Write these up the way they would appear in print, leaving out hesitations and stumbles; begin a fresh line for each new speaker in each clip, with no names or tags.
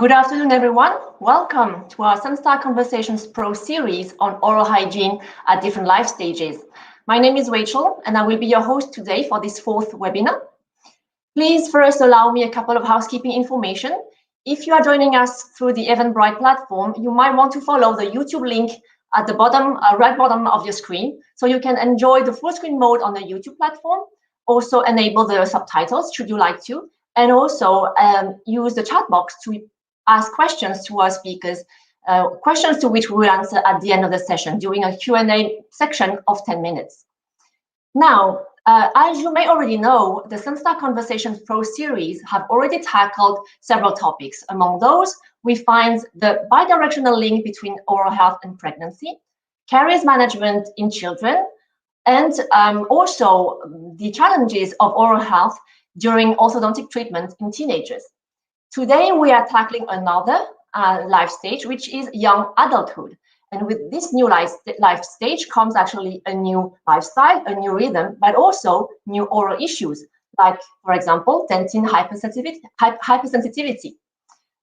Good afternoon, everyone. Welcome to our Sunstar Conversations Pro series on oral hygiene at different life stages. My name is Rachel, and I will be your host today for this fourth webinar. Please first allow me a couple of housekeeping information. If you are joining us through the Eventbrite platform, you might want to follow the YouTube link at the bottom, right bottom of your screen, so you can enjoy the full screen mode on the YouTube platform. Also enable the subtitles, should you like to, and also use the chat box to ask questions to our speakers, questions to which we will answer at the end of the session during a Q&A section of 10 minutes. Now, as you may already know, the Sunstar Conversations Pro series have already tackled several topics. Among those, we find the bidirectional link between oral health and pregnancy, caries management in children, and also the challenges of oral health during orthodontic treatment in teenagers. Today, we are tackling another life stage, which is young adulthood. And with this new life stage comes actually a new lifestyle, a new rhythm, but also new oral issues, like, for example, dentin hypersensitivity.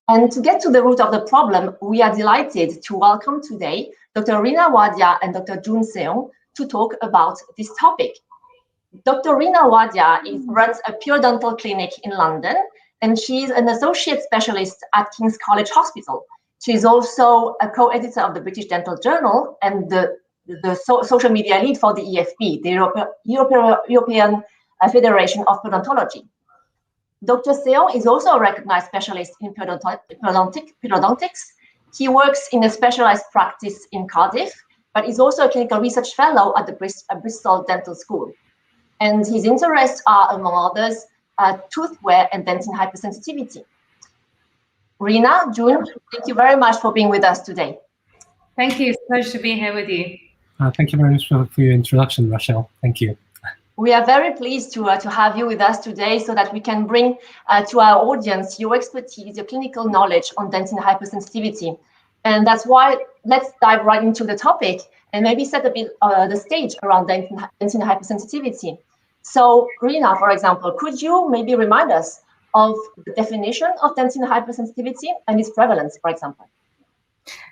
And to get to the root of the problem, we are delighted to welcome today Dr. Reena Wadia and Dr. Joon Seong to talk about this topic. Dr. Reena Wadia runs a pure dental clinic in London, and she's an associate specialist at King's College Hospital. She's also a co-editor of the British Dental Journal and the social media lead for the EFP, the European Federation of Periodontology. Dr. Seong is also a recognized specialist in periodontics. He works in a specialized practice in Cardiff, but is also a clinical research fellow at the Bristol Dental School. And his interests are, among others, tooth wear and dentin hypersensitivity. Reena, Joon, thank you very much for being with us today.
Thank you. It's a pleasure to be here with you.
Thank you very much for your introduction, Rachel. Thank you.
We are very pleased to have you with us today so that we can bring to our audience your expertise, your clinical knowledge on dentin hypersensitivity. And that's why let's dive right into the topic and maybe set a bit the stage around dentin hypersensitivity. So, Reena, for example, could you maybe remind us of the definition of dentin hypersensitivity and its prevalence, for example?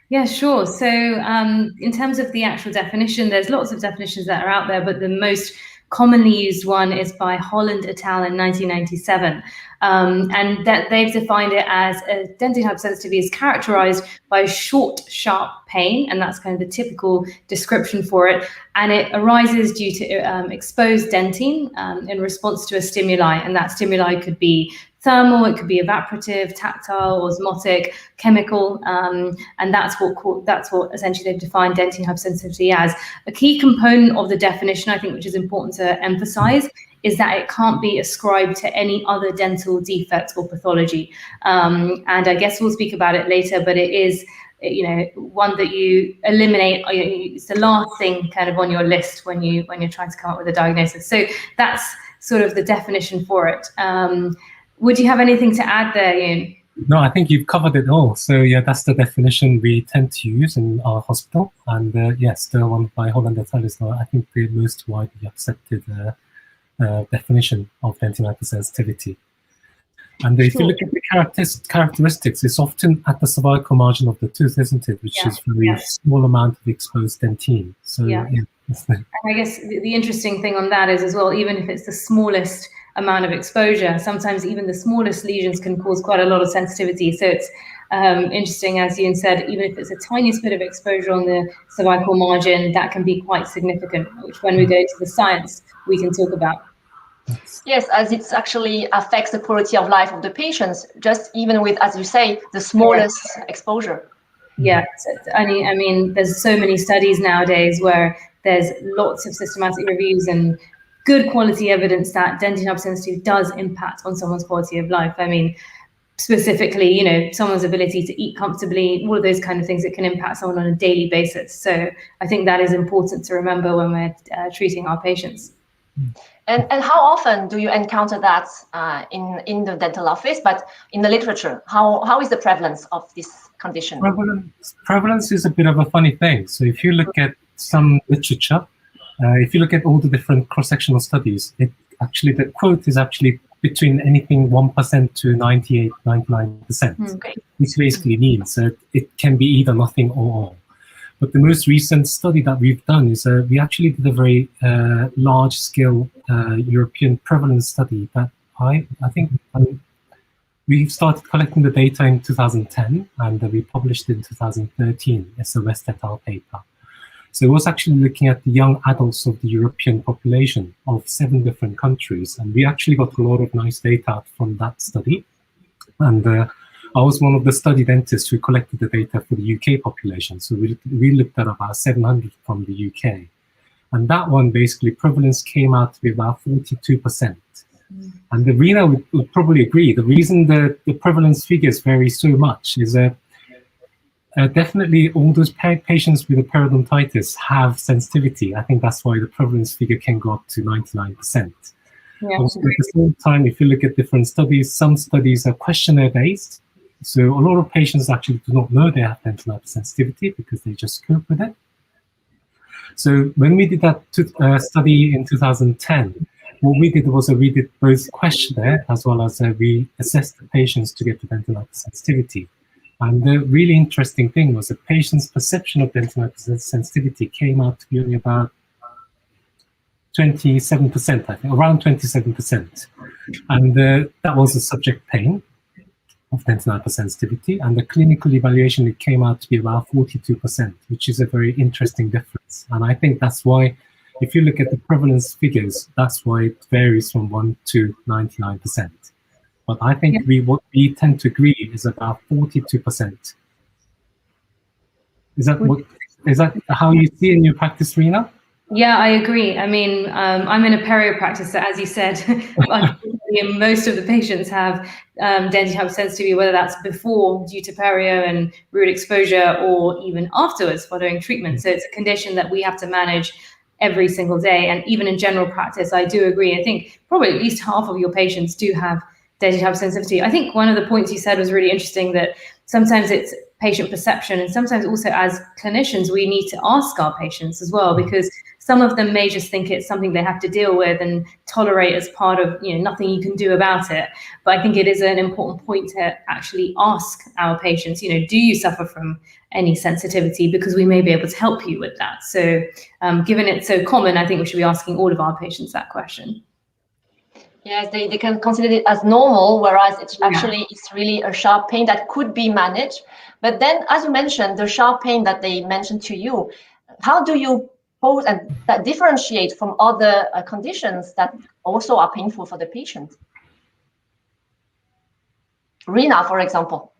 Yeah, sure. So in terms of the actual definition, there's lots of definitions that are out there, but the most commonly used one is by Holland et al. In 1997. And that they've defined it as a dentin hypersensitivity is characterized by short, sharp pain, and that's kind of the typical description for it. And it arises due to exposed dentin in response to a stimuli, and that stimuli could be thermal, it could be evaporative, tactile, osmotic, chemical, and that's what essentially they've defined dentin hypersensitivity as. A key component of the definition, I think, which is important to emphasize, is that it can't be ascribed to any other dental defect or pathology. And I guess we'll speak about it later, but it is, one that you eliminate. It's the last thing kind of on your list when you're trying to come up with a diagnosis. So that's sort of the definition for it. Would you have anything to add there, Joon?
No, I think you've covered it all. So yeah, that's the definition we tend to use in our hospital. And yes, the one by Holland et al. Is, I think, the most widely accepted definition of dentin hypersensitivity. And if you look at the characteristics, it's often at the cervical margin of the tooth, isn't it? Which is a very small amount of exposed dentin. So
and I guess the interesting thing on that is as well, even if it's the smallest amount of exposure, sometimes even the smallest lesions can cause quite a lot of sensitivity. So it's interesting, as Joon said, even if it's a tiniest bit of exposure on the cervical margin, that can be quite significant, which when we go to the science, we can talk about.
Yes, as it actually affects the quality of life of the patients, just even with, as you say, the smallest exposure.
Yeah, I mean, there's so many studies nowadays where there's lots of systematic reviews and good quality evidence that dentin hypersensitivity does impact on someone's quality of life. I mean, specifically, someone's ability to eat comfortably, all of those kind of things that can impact someone on a daily basis. So I think that is important to remember when we're treating our patients.
And how often do you encounter that in the dental office, but in the literature? How is the prevalence of this condition?
Prevalence is a bit of a funny thing. So if you look at some literature, if you look at all the different cross-sectional studies, the quote is actually between anything 1% to 98, 99%,
Okay.
which basically means that it can be either nothing or all. But the most recent study that we've done is we actually did a very large-scale European prevalence study that I think we started collecting the data in 2010, and we published it in 2013 as a West et al. Paper. So it was actually looking at the young adults of the European population of 7 different countries, and we actually got a lot of nice data from that study. And I was one of the study dentists who collected the data for the UK population. So we looked at about 700 from the UK. And that one, basically, prevalence came out to be about 42%. And the Reena would probably agree. The reason the prevalence figures vary so much is that definitely all those patients with a periodontitis have sensitivity. I think that's why the prevalence figure can go up to 99%.
Yeah.
Also, at the same time, if you look at different studies, some studies are questionnaire-based. So a lot of patients actually do not know they have dental hypersensitivity because they just cope with it. So when we did that study in 2010, what we did was we did both questionnaire as well as we assessed the patients to get the dental hypersensitivity. And the really interesting thing was the patient's perception of dental hypersensitivity came out to be only about 27%, I think, around 27%. And that was the subject pain of dental hypersensitivity, and the clinical evaluation, it came out to be about 42%, which is a very interesting difference. And I think that's why, if you look at the prevalence figures, that's why it varies from 1 to 99%. But I think what we tend to agree is about 42%. Is that how you see in your practice, Reena?
Yeah, I agree. I mean, I'm in a perio practice, so as you said, most of the patients have dental hypersensitivity, whether that's before due to perio and root exposure or even afterwards following treatment. So it's a condition that we have to manage every single day. And even in general practice, I do agree. I think probably at least half of your patients do have dental hypersensitivity. I think one of the points you said was really interesting, that sometimes it's patient perception, and sometimes also as clinicians we need to ask our patients as well, because some of them may just think it's something they have to deal with and tolerate as part of, nothing you can do about it. But I think it is an important point to actually ask our patients, do you suffer from any sensitivity, because we may be able to help you with that. So given it's so common, I think we should be asking all of our patients that question.
Yes, they can consider it as normal, whereas it's actually it's really a sharp pain that could be managed. But then, as you mentioned, the sharp pain that they mentioned to you, how do you pose and that differentiate from other conditions that also are painful for the patient? Reena, for example.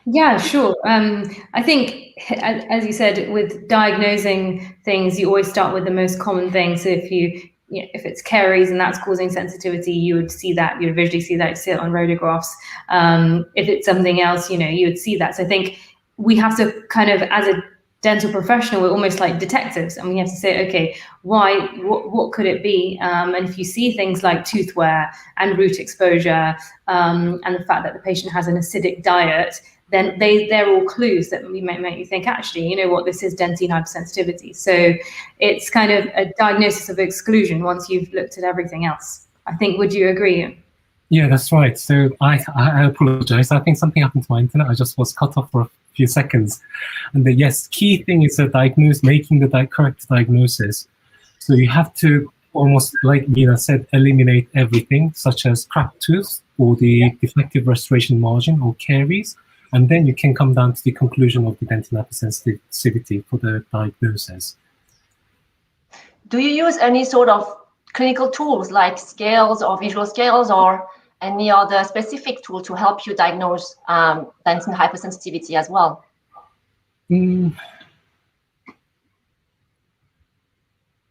Yeah, sure. I think, as you said, with diagnosing things, you always start with the most common thing. So if it's caries and that's causing sensitivity, you would see that, you would visually see that, you see it on radiographs. If it's something else, you would see that. So I think we have to kind of, as a dental professional, we're almost like detectives, and we have to say, okay, why, what could it be? And if you see things like tooth wear and root exposure, and the fact that the patient has an acidic diet, then they're all clues that might make you think, actually, this is dentine hypersensitivity. So it's kind of a diagnosis of exclusion once you've looked at everything else. I think, would you agree?
Yeah, that's right. So I apologize. I think something happened to my internet. I just was cut off for a few seconds. And yes, key thing is making the correct diagnosis. So you have to, almost like Reena said, eliminate everything, such as cracked tooth or the defective restoration margin or caries. And then you can come down to the conclusion of the dental hypersensitivity for the diagnosis.
Do you use any sort of clinical tools like scales or visual scales or any other specific tool to help you diagnose dental hypersensitivity as well?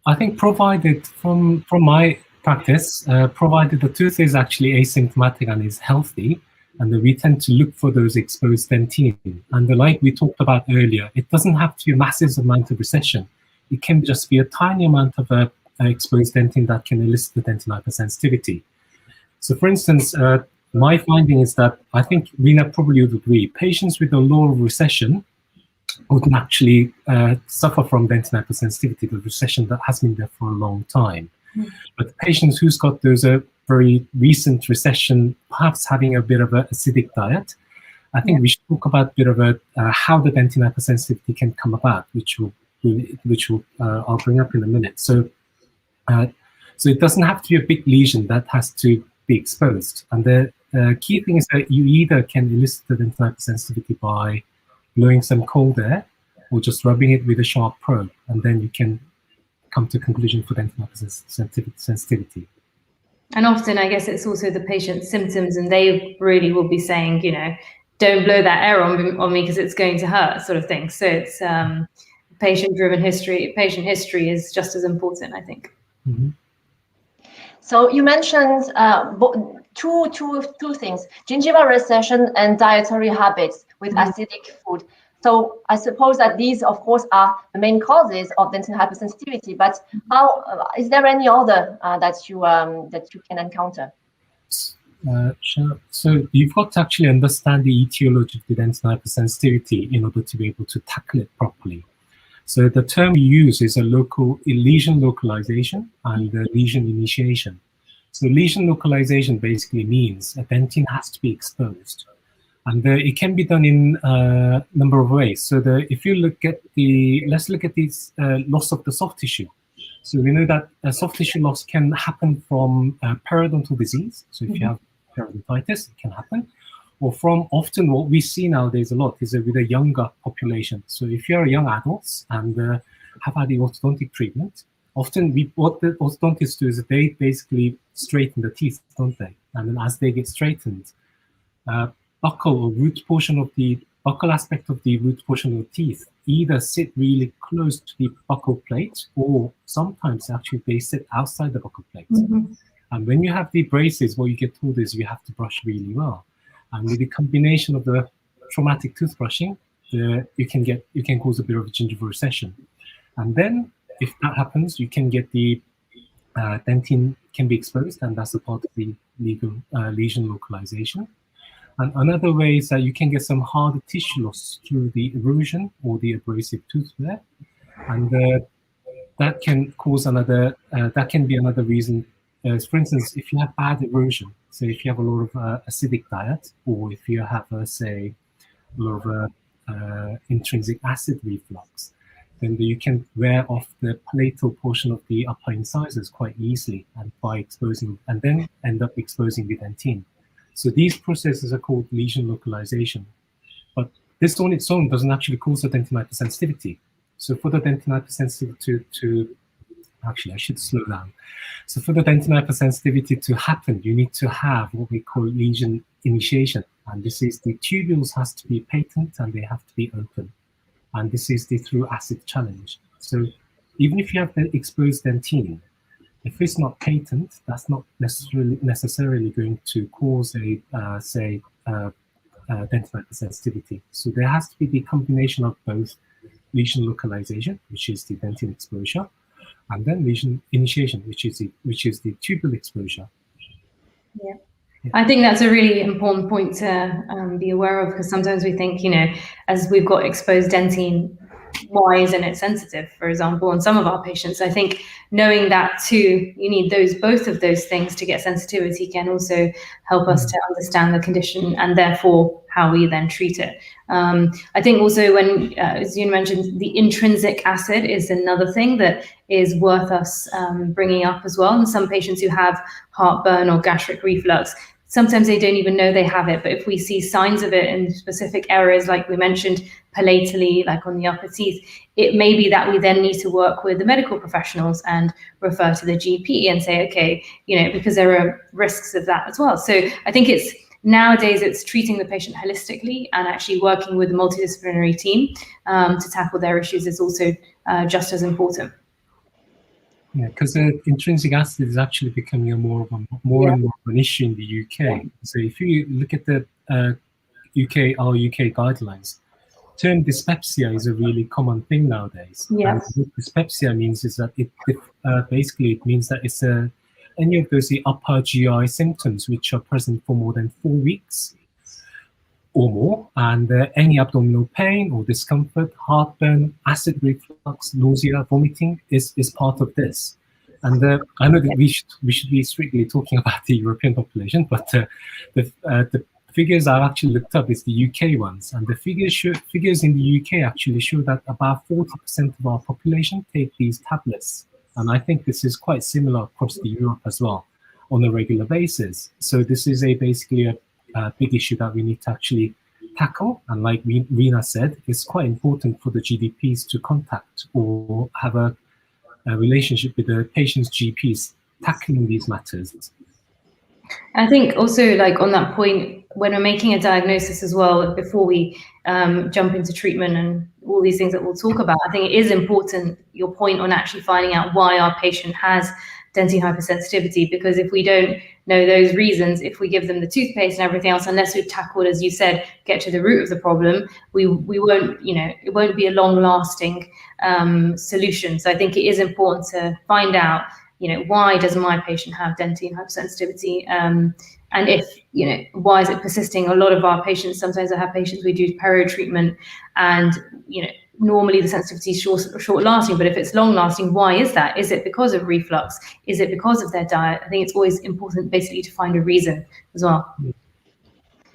I think provided from my practice, provided the tooth is actually asymptomatic and is healthy, and we tend to look for those exposed dentine. And like we talked about earlier, it doesn't have to be a massive amount of recession. It can just be a tiny amount of exposed dentine that can elicit the dental hypersensitivity. So for instance, my finding is that, I think Reena probably would agree, patients with a lower recession would naturally suffer from dental hypersensitivity, the recession that has been there for a long time. But patients who's got those very recent recession, perhaps having a bit of an acidic diet, I think we should talk about a bit of how the dentin hypersensitivity can come about, which I'll bring up in a minute. So it doesn't have to be a big lesion that has to be exposed. And the key thing is that you either can elicit the dentin hypersensitivity by blowing some cold air or just rubbing it with a sharp probe, and then you can come to a conclusion for dentin hypersensitivity.
And often, I guess it's also the patient's symptoms, and they really will be saying, don't blow that air on me because it's going to hurt, sort of thing. So it's patient-driven history. Patient history is just as important, I think.
Mm-hmm.
So you mentioned two things: gingival recession and dietary habits with acidic food. So I suppose that these, of course, are the main causes of dentin hypersensitivity. But how is there any other that you can encounter?
Sure. So you've got to actually understand the etiology of the dentin hypersensitivity in order to be able to tackle it properly. So the term we use is a lesion localization and a lesion initiation. So lesion localization basically means a dentin has to be exposed. And it can be done in a number of ways. So if you look at let's look at this loss of the soft tissue. So we know that soft tissue loss can happen from periodontal disease. So if you have periodontitis, it can happen. Or from often what we see nowadays a lot is with a younger population. So if you're a young adult and have had the orthodontic treatment, often what the orthodontists do is that they basically straighten the teeth, don't they? And then as they get straightened, buccal or root portion of the buccal aspect of the root portion of the teeth either sit really close to the buccal plate, or sometimes actually they sit outside the buccal plate. And when you have the braces, what you get told is you have to brush really well. And with the combination of the traumatic toothbrushing, you can cause a bit of a gingival recession. And then if that happens, you can get the dentin can be exposed, and that's a part of the lesion localization. And another way is that you can get some harder tissue loss through the erosion or the abrasive tooth wear, and that can cause that can be another reason. For instance, if you have bad erosion, so if you have a lot of acidic diet, or if you have, say, a lot of intrinsic acid reflux, then you can wear off the palatal portion of the upper incisors quite easily, and by exposing, and then end up exposing the dentin. So these processes are called lesion localization. But this on its own doesn't actually cause the dentin hypersensitivity. So for the dentin hypersensitivity actually, I should slow down. So for the dentin hypersensitivity to happen, you need to have what we call lesion initiation. And this is the tubules has to be patent and they have to be open. And this is the through acid challenge. So even if you have the exposed dentin, if it's not patent, that's not necessarily going to cause a, dentin hypersensitivity. So there has to be the combination of both lesion localization, which is the dentin exposure, and then lesion initiation, which is the tubule exposure.
Yeah. I think that's a really important point to be aware of, because sometimes we think, as we've got exposed dentin, why isn't it sensitive, for example, on some of our patients? I think knowing that too, you need both of those things to get sensitivity can also help us to understand the condition and therefore how we then treat it. I think also when, as you mentioned, the intrinsic acid is another thing that is worth us bringing up as well. And some patients who have heartburn or gastric reflux, sometimes they don't even know they have it, but if we see signs of it in specific areas, like we mentioned, palatally, like on the upper teeth, it may be that we then need to work with the medical professionals and refer to the GP and say, okay, because there are risks of that as well. So I think nowadays it's treating the patient holistically and actually working with a multidisciplinary team to tackle their issues is also just as important.
Yeah, because intrinsic acid is actually becoming more and more of an issue in the UK. Yeah. So if you look at the UK guidelines, term dyspepsia is a really common thing nowadays.
Yeah.
And what dyspepsia means is that it means that it's any of those upper GI symptoms which are present for more than 4 weeks or more, and any abdominal pain or discomfort, heartburn, acid reflux, nausea, vomiting is part of this. And I know that we should be strictly talking about the European population, but the figures I've actually looked up is the UK ones, and the figures in the UK actually show that about 40% of our population take these tablets, and I think this is quite similar across the Europe as well, on a regular basis. So this is basically a big issue that we need to actually tackle, and like Reena said, it's quite important for the GDPs to contact or have a relationship with the patient's GPs tackling these matters.
I think also, like, on that point, when we're making a diagnosis as well, before we jump into treatment and all these things that we'll talk about, I think it is important, your point on actually finding out why our patient has dentin hypersensitivity, because if we don't know those reasons, if we give them the toothpaste and everything else, unless we've tackled, as you said, get to the root of the problem, we won't, it won't be a long-lasting solution. So I think it is important to find out, why does my patient have dentin hypersensitivity? And if, why is it persisting? A lot of our patients, sometimes I have patients, we do perio treatment, and, normally the sensitivity is short lasting, but if it's long lasting, why is that? Is it because of reflux? Is it because of their diet? I think it's always important basically to find a reason as well.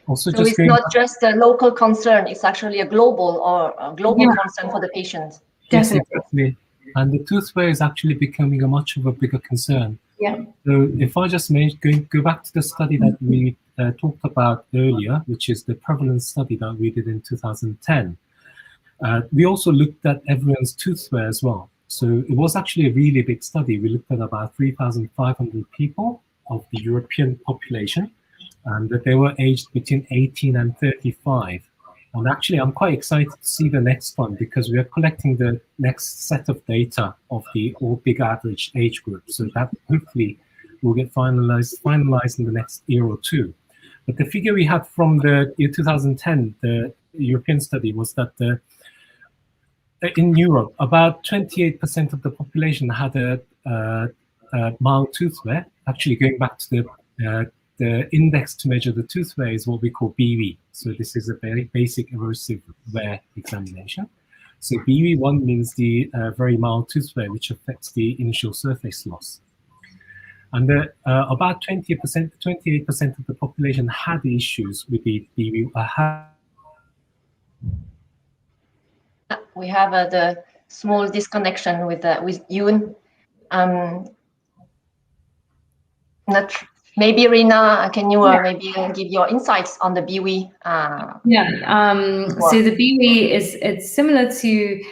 Also,
so it's not just a local concern, it's actually a global concern for the patient.
Yes, exactly. And the tooth wear is actually becoming a much of a bigger concern.
Yeah.
So if I just go back to the study that we talked about earlier, which is the prevalence study that we did in 2010, we also looked at everyone's tooth wear as well. So it was actually a really big study. We looked at about 3,500 people of the European population, and that they were aged between 18 and 35. And actually, I'm quite excited to see the next one, because we are collecting the next set of data of the all big average age group. So that hopefully will get finalized in the next year or two. But the figure we had from the year 2010, the European study, was that in Europe, about 28% of the population had a mild tooth wear. Actually, going back to the index to measure the tooth wear is what we call BV. So this is a very basic erosive wear examination. So BV1 means the very mild tooth wear, which affects the initial surface loss. And about 28% of the population had issues with the BV.
We have the small disconnection with Joon. Maybe Reena, can you maybe give your insights on the BV?
So the BV it's similar to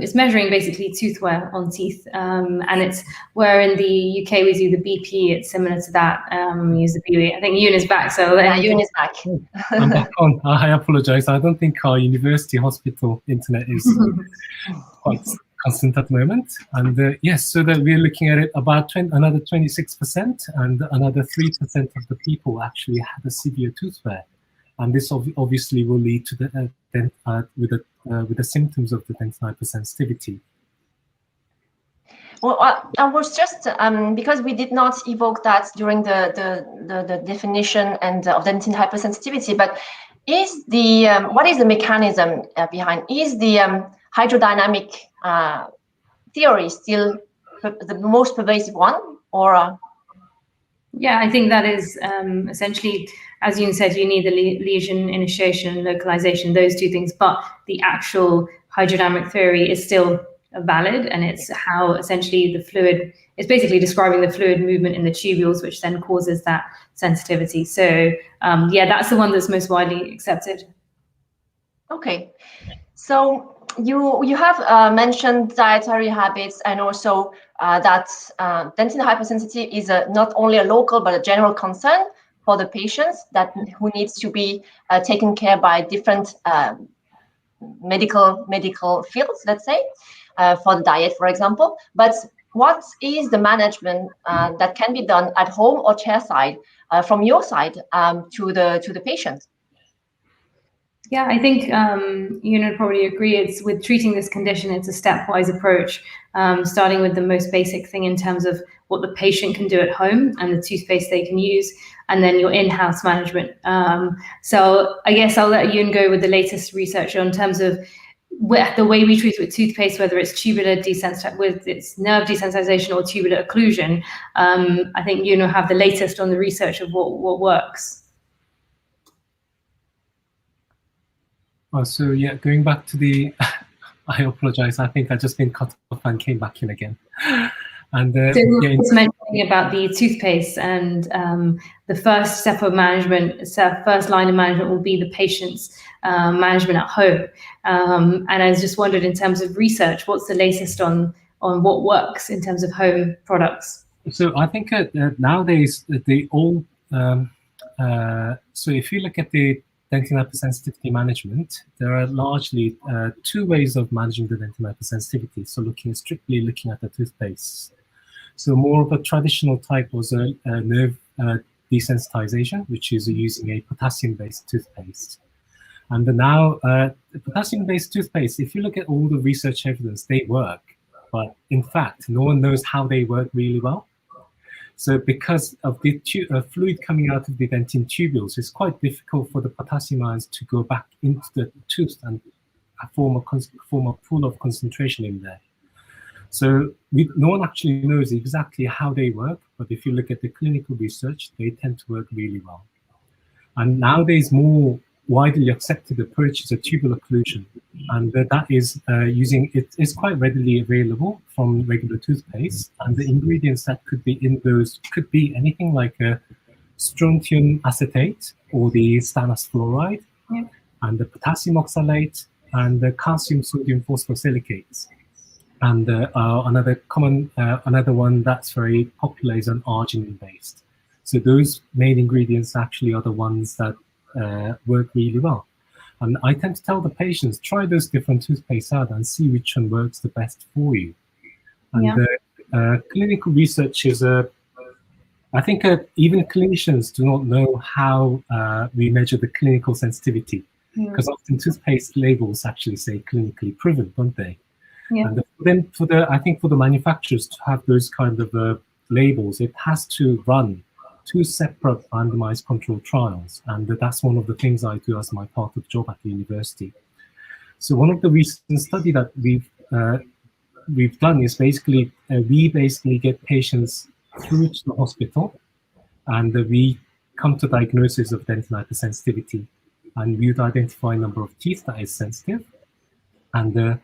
it's measuring basically tooth wear on teeth, and it's where in the UK we do the BP. It's similar to that. We use the BV. I think Joon is back, so
Joon is back.
I'm back on. I apologize. I don't think our university hospital internet is quite constant at the moment. And yes, so that we're looking at it, about another 26%, and another 3% of the people actually had a severe tooth wear, and this obviously will lead to with the symptoms of the dentin hypersensitivity.
Well, I was just because we did not evoke that during the definition and of dentin hypersensitivity, but is the what is the mechanism behind? Is the hydrodynamic theory still the most pervasive one, or?
Yeah, I think that is essentially, as you said, you need the lesion initiation, localization, those two things, but the actual hydrodynamic theory is still valid, and it's how essentially the fluid, it's basically describing the fluid movement in the tubules, which then causes that sensitivity. So yeah, that's the one that's most widely accepted. Okay.
So you have mentioned dietary habits, and also that dentin hypersensitivity is not only a local but a general concern for the patients who needs to be taken care by different medical fields, let's say, for the diet, for example. But what is the management that can be done at home or chairside from your side to the patient?
Yeah, I think you know, probably agree. It's with treating this condition, it's a stepwise approach, starting with the most basic thing in terms of what the patient can do at home and the toothpaste they can use, and then your in-house management. So I guess I'll let Joon go with the latest research in terms of the way we treat it with toothpaste, whether it's tubular with its nerve desensitization or tubular occlusion. I think you have the latest on the research of what works.
Oh, so yeah, going back to the, I apologize. I think I just been cut off and came back in again. And
so
yeah,
was mentioning about the toothpaste, and the first step of management, first line of management will be the patient's management at home. And I just wondered, in terms of research, what's the latest on what works in terms of home products?
So I think nowadays they all. So if you look at the dentinal hypersensitivity management, there are largely two ways of managing the dentinal hypersensitivity. So strictly looking at the toothpaste. So more of a traditional type was a nerve desensitization, which is using a potassium-based toothpaste. And now the potassium-based toothpaste, if you look at all the research evidence, they work. But in fact, no one knows how they work really well. So because of the fluid coming out of the dentin tubules, it's quite difficult for the potassium ions to go back into the tooth and form a pool of concentration in there. So no one actually knows exactly how they work, but if you look at the clinical research, they tend to work really well. And nowadays, more widely accepted approach is a tubular occlusion, and that is it's quite readily available from regular toothpaste, and the ingredients that could be in those could be anything like a strontium acetate or the stannous fluoride, and the potassium oxalate, and the calcium sodium phosphosilicates. And another one that's very popular is an arginine based. So those main ingredients actually are the ones that work really well. And I tend to tell the patients, try those different toothpaste out and see which one works the best for you. And clinical research is I think even clinicians do not know how we measure the clinical sensitivity, because often toothpaste labels actually say clinically proven, don't they? Yeah. And then I think for the manufacturers to have those kind of labels, it has to run 2 separate randomized controlled trials, and that's one of the things I do as my part of the job at the university. So one of the recent study that we've done is basically we get patients through to the hospital, and we come to diagnosis of dental hypersensitivity, and we would identify a number of teeth that is sensitive, and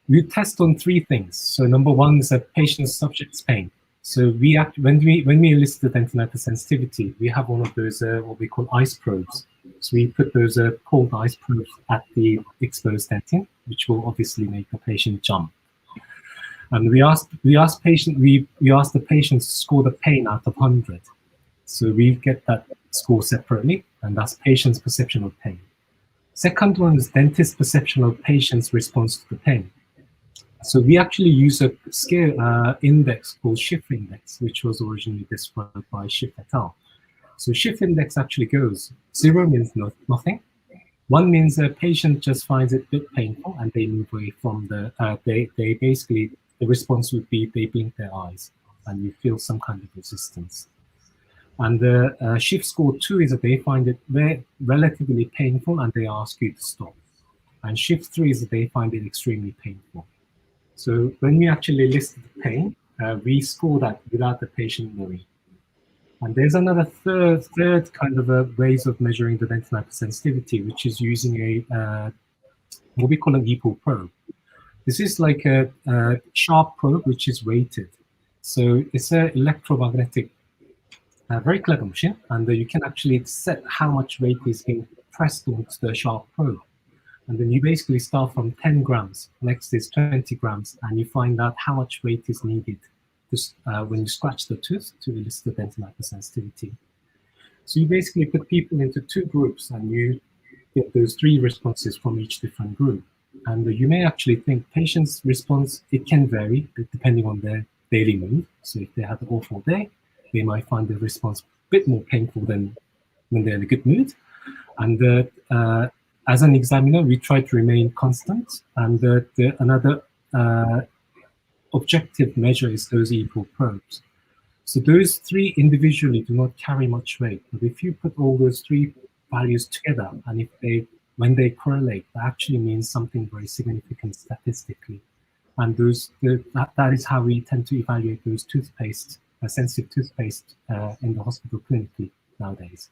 we test on 3 things. So number 1 is a patient's subject's pain. So when we elicit the dental hypersensitivity, we have one of those what we call ice probes. So we put those cold ice probes at the exposed dentin, which will obviously make the patient jump. And we ask the patient to score the pain out of 100. So we get that score separately, and that's patient's perception of pain. Second one is dentist's perception of patient's response to the pain. So we actually use a scale index called Schiff index, which was originally described by Schiff et al. So Schiff index actually goes 0 means nothing, 1 means a patient just finds it a bit painful and they move away from the. They basically, the response would be they blink their eyes and you feel some kind of resistance. And the Schiff score 2 is that they find it relatively painful and they ask you to stop. And Schiff 3 is that they find it extremely painful. So when we actually list the pain, we score that without the patient knowing. And there's another third kind of ways of measuring the dental hypersensitivity, which is using a what we call an EPO probe. This is like a sharp probe which is weighted. So it's an electromagnetic, very clever machine, and you can actually set how much weight is being pressed onto the sharp probe. And then you basically start from 10 grams, next is 20 grams, and you find out how much weight is needed when you scratch the tooth to elicit the dental hypersensitivity. So you basically put people into 2 groups and you get those 3 responses from each different group. And you may actually think patients' response, it can vary depending on their daily mood. So if they had an awful day, they might find the response a bit more painful than when they're in a good mood. And as an examiner, we try to remain constant. And another objective measure is those EPO probes. So those 3 individually do not carry much weight. But if you put all those 3 values together, and if they when they correlate, that actually means something very significant statistically. And that is how we tend to evaluate those toothpaste, sensitive toothpaste in the hospital clinically nowadays.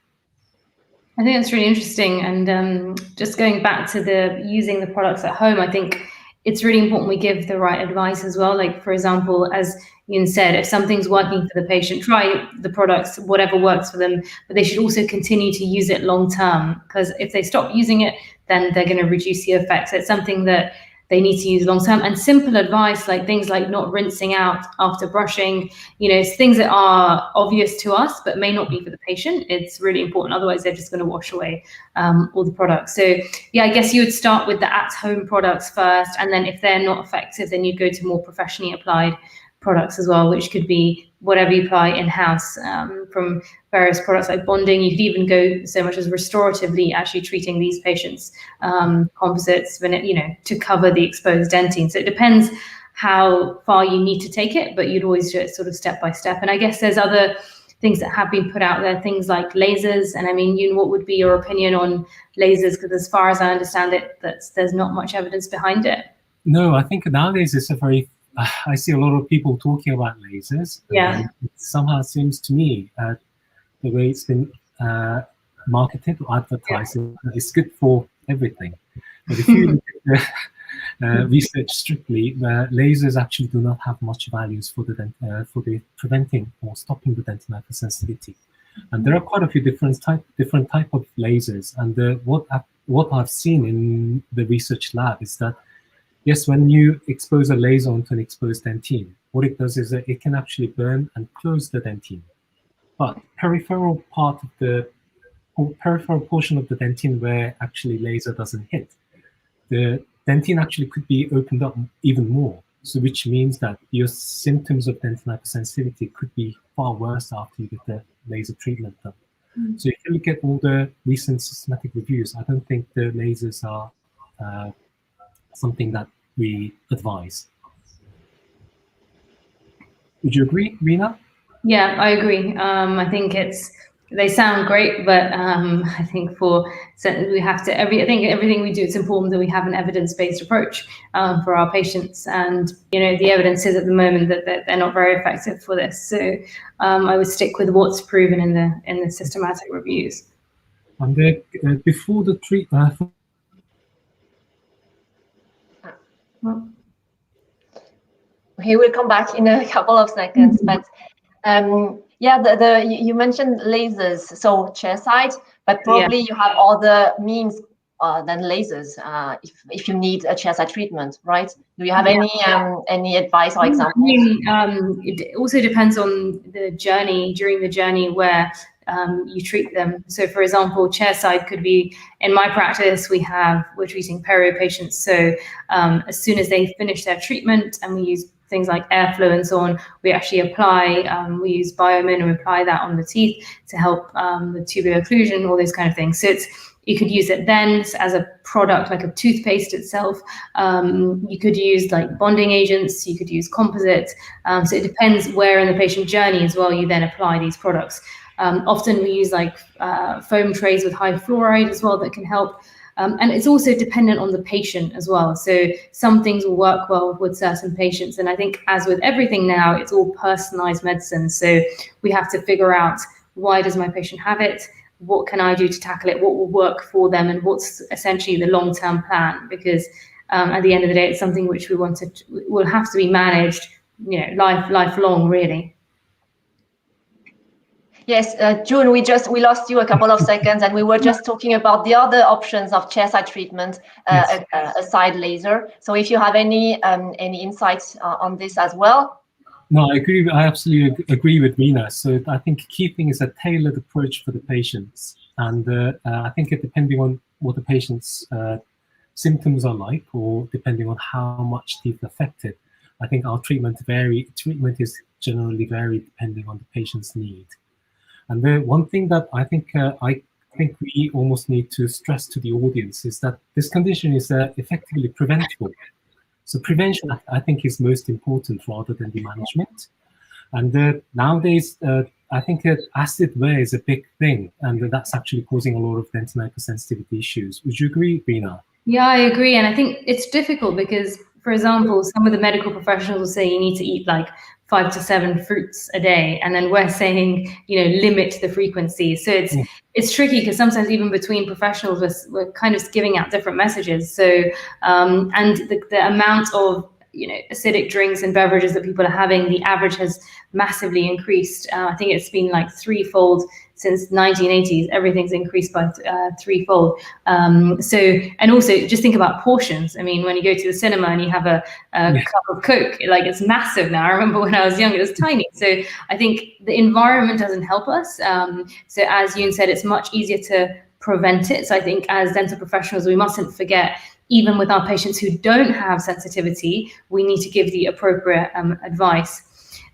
I think that's really interesting. And just going back to using the products at home, I think it's really important we give the right advice as well. Like, for example, as Yoon said, if something's working for the patient, try the products, whatever works for them, but they should also continue to use it long term, because if they stop using it, then they're going to reduce the effects. It's something that they need to use long term. And simple advice, like things like not rinsing out after brushing, it's things that are obvious to us but may not be for the patient. It's really important, otherwise they're just going to wash away all the products. So yeah, I guess you would start with the at-home products first, and then if they're not effective, then you'd go to more professionally applied products as well, which could be whatever you apply in-house, from various products like bonding. You could even go so much as restoratively actually treating these patients, composites, to cover the exposed dentine. So it depends how far you need to take it, but you'd always do it sort of step by step. And I guess there's other things that have been put out there, things like lasers. And I mean, Yoon, what would be your opinion on lasers? Because as far as I understand it, there's not much evidence behind it.
No, I think nowadays it's I see a lot of people talking about lasers.
Yeah.
It somehow seems to me the way it's been marketed or advertised, it's good for everything. But if you look at the research strictly, lasers actually do not have much values for the preventing or stopping the dental hypersensitivity. And there are quite a few different type of lasers. And what I've seen in the research lab is that, yes, when you expose a laser onto an exposed dentine, what it does is that it can actually burn and close the dentine. But peripheral portion of the dentine where actually laser doesn't hit, the dentine actually could be opened up even more. So which means that your symptoms of dental hypersensitivity could be far worse after you get the laser treatment done. So if you look at all the recent systematic reviews, I don't think the lasers are something that we advise. Would you agree, Reena?
Yeah, I agree. I think they sound great, but I think we have to. I think everything we do, it's important that we have an evidence-based approach for our patients. And the evidence is at the moment that they're not very effective for this. So I would stick with what's proven in the systematic reviews.
And before the treatment.
He will come back in a couple of seconds, but yeah, you mentioned lasers, so chairside, but probably you have other means than lasers if you need a chairside treatment, right? Do you have any advice or examples?
It also depends on the journey, during the journey where you treat them. So for example, chairside could be, in my practice, we're treating perio patients. So as soon as they finish their treatment, and we use things like airflow and so on, we actually apply, we use Biomin and apply that on the teeth to help the tubular occlusion, all those kind of things. So you could use it then as a product, like a toothpaste itself. You could use like bonding agents, you could use composites. So it depends where in the patient journey as well you then apply these products. Often we use like foam trays with high fluoride as well that can help. And it's also dependent on the patient as well. So some things will work well with certain patients. And I think as with everything now, it's all personalized medicine. So we have to figure out, why does my patient have it? What can I do to tackle it? What will work for them? And what's essentially the long-term plan? Because at the end of the day, it's something which will have to be managed, lifelong, really.
Yes, Joon, we lost you a couple of seconds, and we were just talking about the other options of chairside treatment aside laser. So if you have any insights on this as well.
No, I agree. I absolutely agree with Reena. So I think key thing is a tailored approach for the patients, and I think depending on what the patient's symptoms are like, or depending on how much teeth affected, I think our treatment is generally varied depending on the patient's need. And the one thing that I think we almost need to stress to the audience is that this condition is effectively preventable. So prevention, I think, is most important rather than the management. And nowadays, I think that acid wear is a big thing, and that's actually causing a lot of dental hypersensitivity issues. Would you agree, Reena?
Yeah, I agree. And I think it's difficult because, for example, some of the medical professionals will say you need to eat like 5 to 7 fruits a day. And then we're saying, limit the frequency. So it's tricky because sometimes even between professionals, we're kind of giving out different messages. So, and the amount of acidic drinks and beverages that people are having, the average has massively increased. I think it's been like threefold since 1980s. Everything's increased by threefold. And also just think about portions. I mean, when you go to the cinema and you have a cup of Coke, like it's massive now. I remember when I was young, it was tiny. So I think the environment doesn't help us. So as Joon said, it's much easier to prevent it. So I think as dental professionals, we mustn't forget, even with our patients who don't have sensitivity, we need to give the appropriate advice.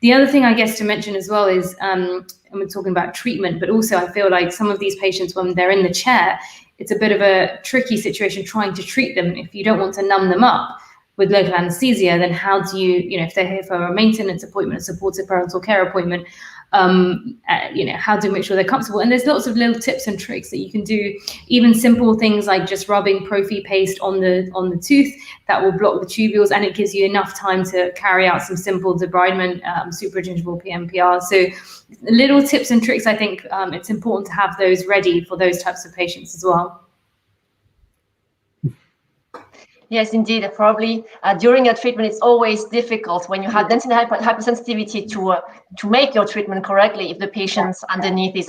The other thing I guess to mention as well is, and we're talking about treatment, but also I feel like some of these patients, when they're in the chair, it's a bit of a tricky situation trying to treat them. If you don't want to numb them up with local anesthesia, then how do you, if they're here for a maintenance appointment, a supportive parental care appointment, how to make sure they're comfortable. And there's lots of little tips and tricks that you can do, even simple things like just rubbing prophy paste on the tooth that will block the tubules, and it gives you enough time to carry out some simple debridement, supragingival PMPR. So little tips and tricks, I think it's important to have those ready for those types of patients as well.
Yes, indeed. Probably during a treatment, it's always difficult when you have dental hypersensitivity to make your treatment correctly if the patient underneath is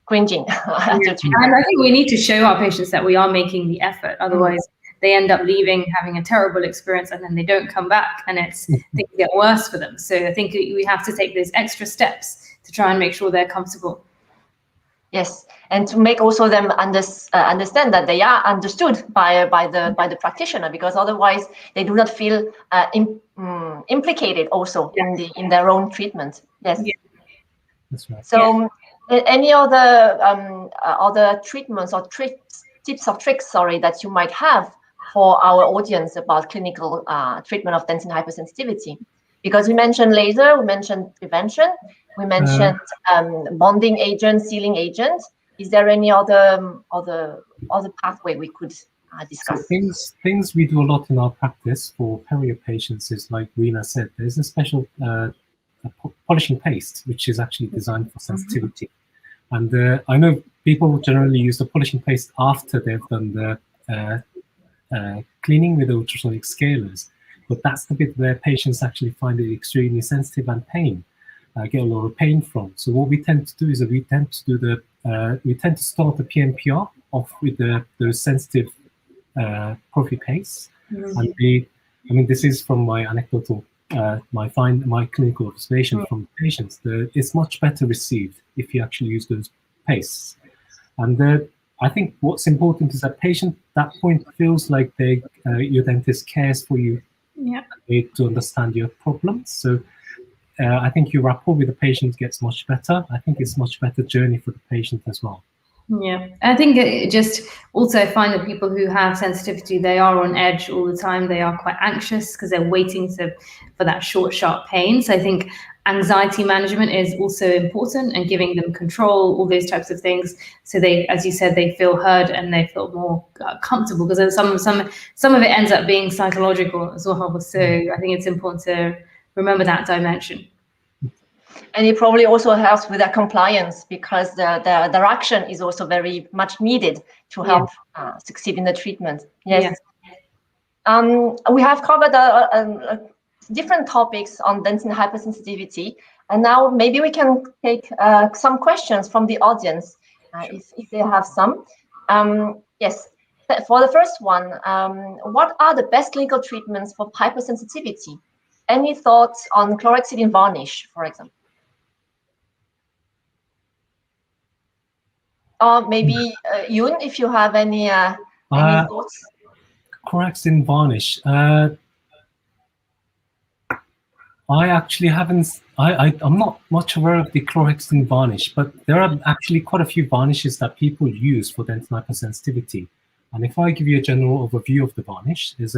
cringing.
And I think we need to show our patients that we are making the effort. Otherwise, they end up leaving, having a terrible experience, and then they don't come back, and things get worse for them. So I think we have to take those extra steps to try and make sure they're comfortable.
Yes, and to make also them understand that they are understood by the practitioner, because otherwise they do not feel implicated also in their own treatment. Yes,
that's right.
So, any other treatments or tips or tricks, that you might have for our audience about clinical treatment of dental hypersensitivity? Because we mentioned laser, we mentioned prevention, we mentioned bonding agent, sealing agent. Is there any other pathway we could discuss?
So things we do a lot in our practice for perio patients is, like Reena said, there's a special polishing paste which is actually designed for sensitivity. And I know people generally use the polishing paste after they've done the cleaning with ultrasonic scalers. But that's the bit where patients actually find it extremely sensitive and get a lot of pain from. So what we tend to do is we tend to start the PMPR off with those sensitive prophy paste. And this is from my anecdotal, my clinical observation from patients. It's much better received if you actually use those pastes. And I think what's important is that patient at that point feels like your dentist cares for you. To understand your problems. So I think your rapport with the patient gets much better. I think it's much better journey for the patient as well.
Yeah, I think it just also I find that people who have sensitivity, they are on edge all the time. They are quite anxious because they're waiting for that short, sharp pain. So I think anxiety management is also important, and giving them control, all those types of things. So they, as you said, they feel heard and they feel more comfortable, because some of it ends up being psychological as well. So I think it's important to remember that dimension.
And it probably also helps with their compliance, because their action is also very much needed to help succeed in the treatment. Yes. We have covered different topics on dental hypersensitivity, and now maybe we can take some questions from the audience if they have some. Yes. For the first one, what are the best clinical treatments for hypersensitivity? Any thoughts on chlorhexidine varnish, for example? Or maybe Joon, if you have any thoughts.
Chlorhexidine varnish. I actually haven't. I'm not much aware of the chlorhexidine varnish, but there are actually quite a few varnishes that people use for dental hypersensitivity. And if I give you a general overview of the varnish, there's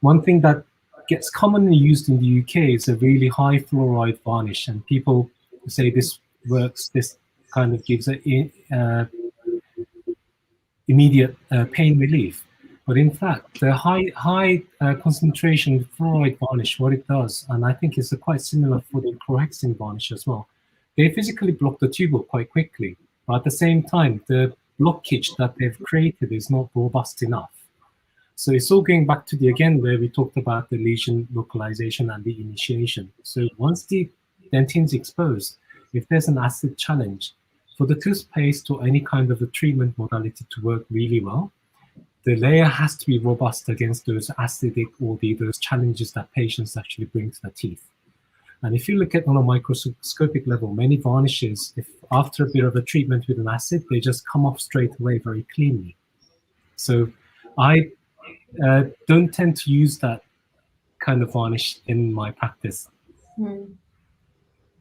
one thing that gets commonly used in the UK is a really high fluoride varnish, and people say this works, this kind of gives a immediate pain relief. But in fact, the high concentration fluoride varnish, what it does, and I think it's quite similar for the chlorhexidine varnish as well, they physically block the tubule quite quickly. But at the same time, the blockage that they've created is not robust enough. So it's all going back to again, where we talked about the lesion localization and the initiation. So once the dentin's exposed, if there's an acid challenge, for the toothpaste or any kind of a treatment modality to work really well, the layer has to be robust against those acidic or those challenges that patients actually bring to the teeth. And if you look at on a microscopic level, many varnishes, if after a bit of a treatment with an acid, they just come off straight away very cleanly. So I don't tend to use that kind of varnish in my practice.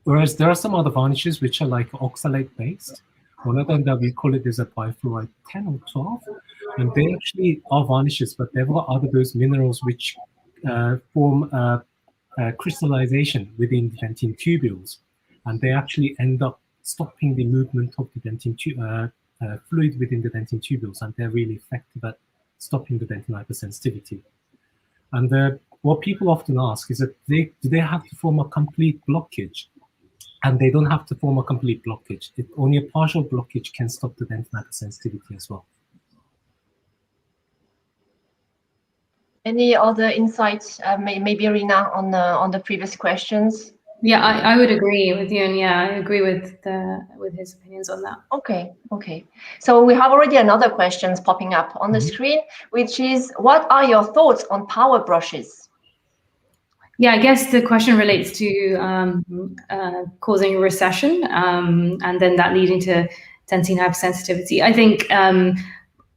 Whereas there are some other varnishes which are like oxalate based. One of them that we call it is a bifluoride 10 or 12. And they actually are varnishes, but they've got other those minerals which form crystallization within the dentin tubules. And they actually end up stopping the movement of the dentin fluid within the dentin tubules. And they're really effective at stopping the dentin hypersensitivity. And what people often ask is that do they have to form a complete blockage? And they don't have to form a complete blockage. Only a partial blockage can stop the dentin hypersensitivity as well.
Any other insights, maybe Reena, on the previous questions?
Yeah, I would agree with you, and yeah, I agree with his opinions on that.
Okay. So we have already another questions popping up on the screen, which is, what are your thoughts on power brushes?
Yeah, I guess the question relates to causing recession and then that leading to dentin hypersensitivity. I think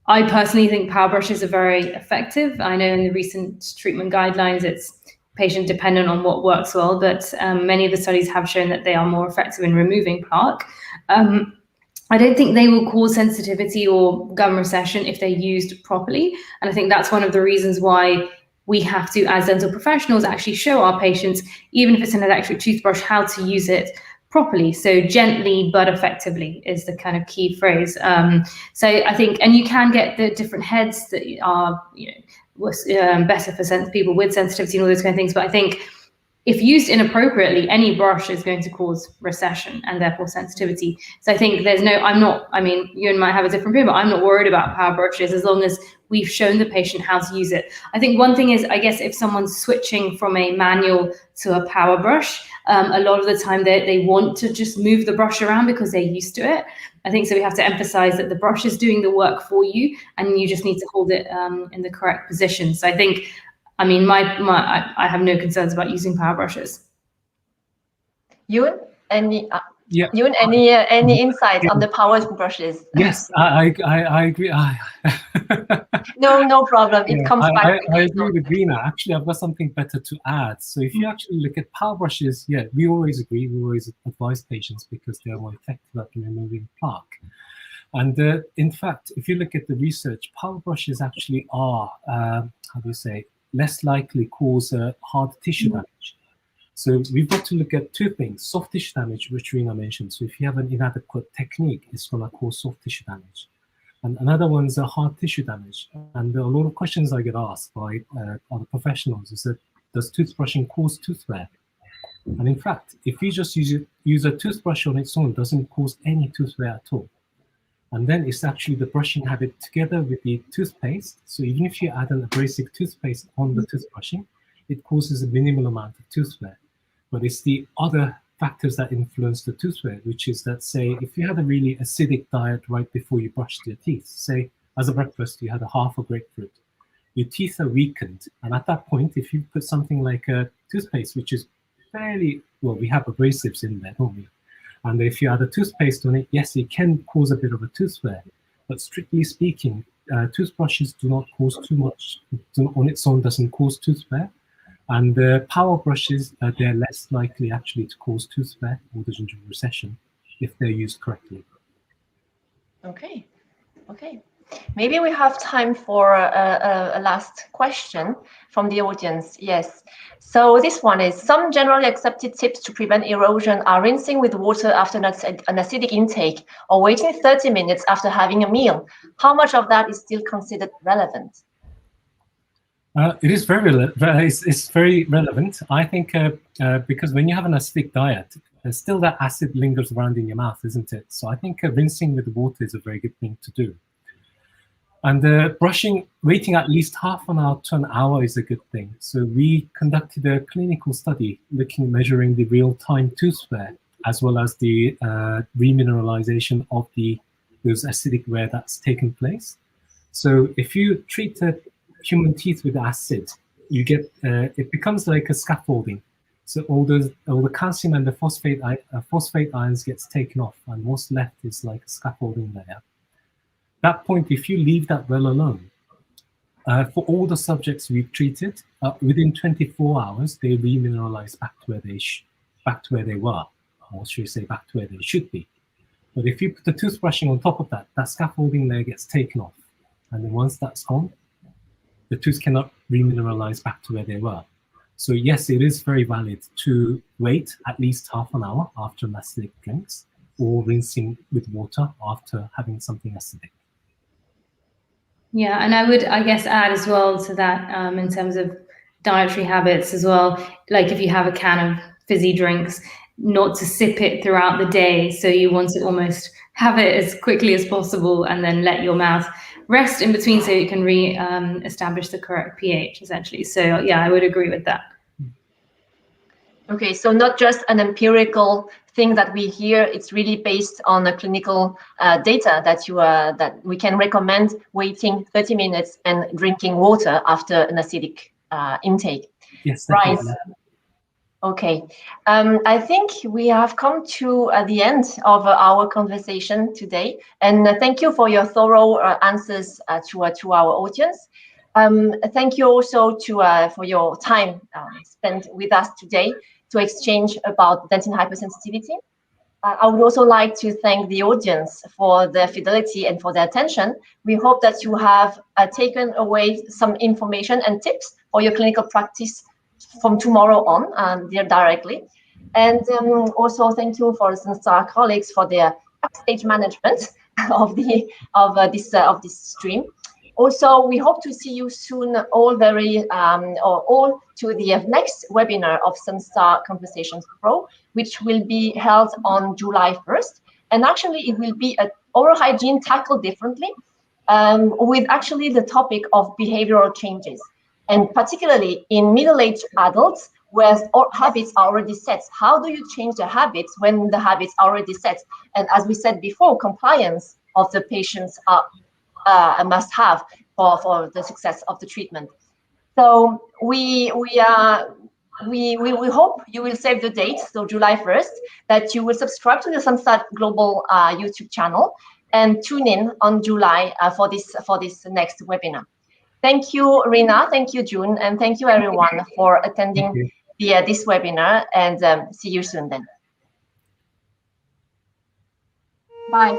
I personally think power brushes are very effective. I know in the recent treatment guidelines, it's patient dependent on what works well, but many of the studies have shown that they are more effective in removing plaque. I don't think they will cause sensitivity or gum recession if they're used properly. And I think that's one of the reasons why we have to, as dental professionals, actually show our patients, even if it's an electric toothbrush, how to use it properly. So gently but effectively is the kind of key phrase. So I think, and you can get the different heads that are, better for people with sensitivity and all those kind of things. But I think if used inappropriately, any brush is going to cause recession and therefore sensitivity. So I think you and might have a different opinion, but I'm not worried about power brushes as long as we've shown the patient how to use it. I think one thing is, I guess, if someone's switching from a manual to a power brush, a lot of the time they want to just move the brush around because they're used to it. I think so we have to emphasize that the brush is doing the work for you and you just need to hold it in the correct position. So I think, I have no concerns about using power brushes.
Joon, any insight on the power brushes?
Yes, I agree.
No problem. It comes back.
I agree with Reena. Actually, I've got something better to add. So if you actually look at power brushes, yeah, we always agree. We always advise patients because they're more effective at removing plaque. And in fact, if you look at the research, power brushes actually are, less likely cause hard tissue damage. So we've got to look at two things: soft tissue damage, which Reena mentioned. So if you have an inadequate technique, it's going to cause soft tissue damage. And another one is a hard tissue damage. And there are a lot of questions I get asked by other professionals is that, does toothbrushing cause tooth wear? And in fact, if you just use a toothbrush on its own, it doesn't cause any tooth wear at all. And then it's actually the brushing habit together with the toothpaste. So even if you add an abrasive toothpaste on the toothbrushing, it causes a minimal amount of tooth wear. But it's the other factors that influence the tooth wear, which is that, say, if you had a really acidic diet right before you brushed your teeth, say, as a breakfast, you had a half a grapefruit, your teeth are weakened. And at that point, if you put something like a toothpaste, which is fairly, well, we have abrasives in there, don't we? And if you add a toothpaste on it, yes, it can cause a bit of a tooth wear. But strictly speaking, toothbrushes do not cause too much, on its own doesn't cause tooth wear. And the power brushes, they're less likely actually to cause tooth wear or the gingival recession if they're used correctly.
Okay. Maybe we have time for a last question from the audience. Yes. So this one is, some generally accepted tips to prevent erosion are rinsing with water after an acidic intake or waiting 30 minutes after having a meal. How much of that is still considered relevant?
It is it's very relevant. I think because when you have an acidic diet, still that acid lingers around in your mouth, isn't it? So I think rinsing with water is a very good thing to do. And waiting at least half an hour to an hour is a good thing. So we conducted a clinical study measuring the real-time tooth wear, as well as the remineralization of those acidic wear that's taken place. So if you treat human teeth with acid, you get it becomes like a scaffolding. So all the calcium and the phosphate ions gets taken off, and what's left is like a scaffolding layer. That point, if you leave that well alone, for all the subjects we've treated, within 24 hours they remineralize back to where they were, or should we say back to where they should be. But if you put the toothbrushing on top of that, that scaffolding layer gets taken off, and then once that's gone, the tooth cannot remineralize back to where they were. So yes, it is very valid to wait at least half an hour after acidic drinks, or rinsing with water after having something acidic.
Yeah, and I would, I guess, add as well to that in terms of dietary habits as well. Like if you have a can of fizzy drinks, not to sip it throughout the day. So you want to almost have it as quickly as possible and then let your mouth rest in between so you can establish the correct pH, essentially. So yeah, I would agree with that.
Okay, so not just an empirical thing that we hear, it's really based on the clinical data that we can recommend waiting 30 minutes and drinking water after an acidic intake.
Yes, definitely.
Right. Okay, I think we have come to the end of our conversation today, and thank you for your thorough answers to our audience. Thank you also for your time spent with us today to exchange about dentin hypersensitivity. I would also like to thank the audience for their fidelity and for their attention. We hope that you have taken away some information and tips for your clinical practice from tomorrow on directly. And also thank you for our colleagues for their backstage management of this stream. Also, we hope to see you soon, all to the next webinar of SunStar Conversations Pro, which will be held on July 1st. And actually, it will be an oral hygiene tackled differently, with actually the topic of behavioral changes, and particularly in middle-aged adults where habits are already set. How do you change the habits when the habits are already set? And as we said before, compliance of the patients are a must-have for the success of the treatment. So we hope you will save the date, so July 1st, that you will subscribe to the SunStar Global YouTube channel and tune in on July for this next webinar. Thank you, Reena. Thank you, Joon, and thank you everyone for attending this webinar. And see you soon then. Bye.